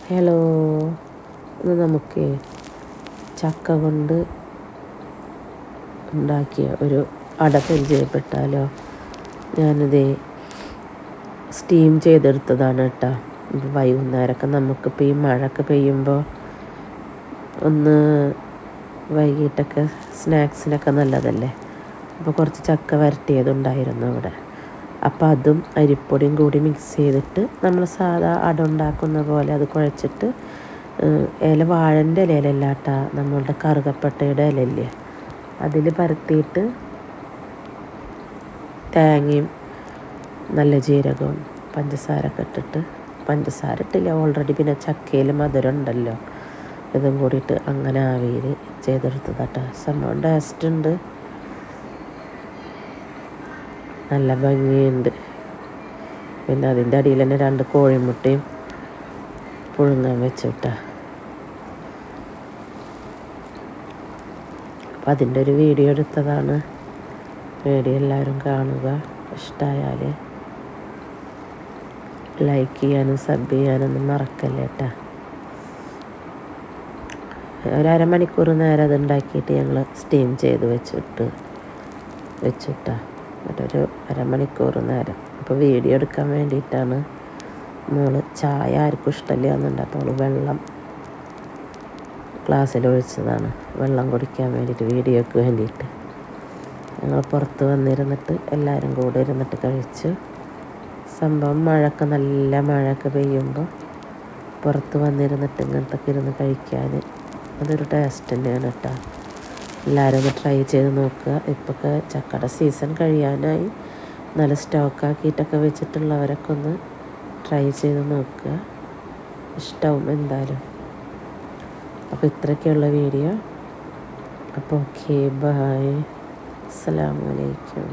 Hello, ഇന്ന് നമുക്ക് ചക്ക കൊണ്ട് ഉണ്ടാക്കിയ ഒരു അട പരിചയപ്പെട്ടാലോ? ഞാനിത് സ്റ്റീം ചെയ്തെടുത്തതാണ് കേട്ടോ. വൈകുന്നേരമൊക്കെ നമുക്കിപ്പോൾ ഈ മഴയൊക്കെ പെയ്യുമ്പോൾ ഒന്ന് വൈകിട്ടൊക്കെ സ്നാക്സിനൊക്കെ നല്ലതല്ലേ. അപ്പോൾ കുറച്ച് ചക്ക വരട്ടിയതുണ്ടായിരുന്നു അവിടെ. അപ്പോൾ അതും അരിപ്പൊടിയും കൂടി മിക്സ് ചെയ്തിട്ട് നമ്മൾ സാധാ അട ഉണ്ടാക്കുന്ന പോലെ അത് കുഴച്ചിട്ട് ഇല വാഴൻ്റെ ഇലയിലല്ല കേട്ടോ, നമ്മളുടെ കറുകപ്പട്ടയുടെ ഇലയില്ലേ, അതിൽ പരത്തിയിട്ട് തേങ്ങയും നല്ല ജീരകവും പഞ്ചസാരൊക്കെ ഇട്ടിട്ട്, പഞ്ചസാര ഇട്ടില്ല ഓൾറെഡി, പിന്നെ ചക്കയിൽ മധുരം ഉണ്ടല്ലോ, ഇതും കൂടിയിട്ട് അങ്ങനെ ആവിയിൽ ചെയ്തെടുത്തതാട്ടോ. സംഭവം ടേസ്റ്റ് ഉണ്ട്, നല്ല ഭംഗിയുണ്ട്. പിന്നെ അതിൻ്റെ അടിയിൽ തന്നെ 2 കോഴിമുട്ടയും പുഴുങ്ങാൻ വെച്ചുട്ടാ. അപ്പം അതിൻ്റെ ഒരു വീഡിയോ എടുത്തതാണ്. വീഡിയോ എല്ലാവരും കാണുക. ഇഷ്ടമായാൽ ലൈക്ക് ചെയ്യാനും സബ് ചെയ്യാനൊന്നും മറക്കല്ലേ കേട്ടോ. ഒരു അരമണിക്കൂർ നേരം അത് ഉണ്ടാക്കിയിട്ട് ഞങ്ങൾ സ്റ്റീം ചെയ്ത് വെച്ചിട്ടാ. എന്നിട്ടൊരു അരമണിക്കൂർ നേരം. അപ്പോൾ വീഡിയോ എടുക്കാൻ വേണ്ടിയിട്ടാണ്. മോള് ചായ ആർക്കും ഇഷ്ടമില്ല എന്നുണ്ട്, അപ്പോൾ അവൾ വെള്ളം ഗ്ലാസ്സിലൊഴിച്ചതാണ്, വെള്ളം കുടിക്കാൻ വേണ്ടിയിട്ട്, വീഡിയോയ്ക്ക് വേണ്ടിയിട്ട്. ഞങ്ങൾ പുറത്ത് വന്നിരുന്നിട്ട് എല്ലാവരും കൂടെ ഇരുന്നിട്ട് കഴിച്ചു. സംഭവം നല്ല മഴയൊക്കെ പെയ്യുമ്പോൾ പുറത്ത് വന്നിരുന്നിട്ട് ഇങ്ങനത്തൊക്കെ ഇരുന്ന് കഴിക്കാൻ അതൊരു ടേസ്റ്റ് തന്നെയാണ് കേട്ടോ. എല്ലാവരും ഒന്ന് ട്രൈ ചെയ്ത് നോക്കുക. ഇപ്പോഴൊക്കെ ചക്കയുടെ സീസൺ കഴിയാനായി. നല്ല സ്റ്റോക്കാക്കിയിട്ടൊക്കെ വെച്ചിട്ടുള്ളവരൊക്കെ ഒന്ന് ട്രൈ ചെയ്ത് നോക്കുക, ഇഷ്ടമാവും എന്തായാലും. അപ്പോൾ ഇത്രയൊക്കെയുള്ള വീഡിയോ. അപ്പോൾ ഓക്കെ, ബൈ, അസ്സലാമു അലൈക്കും.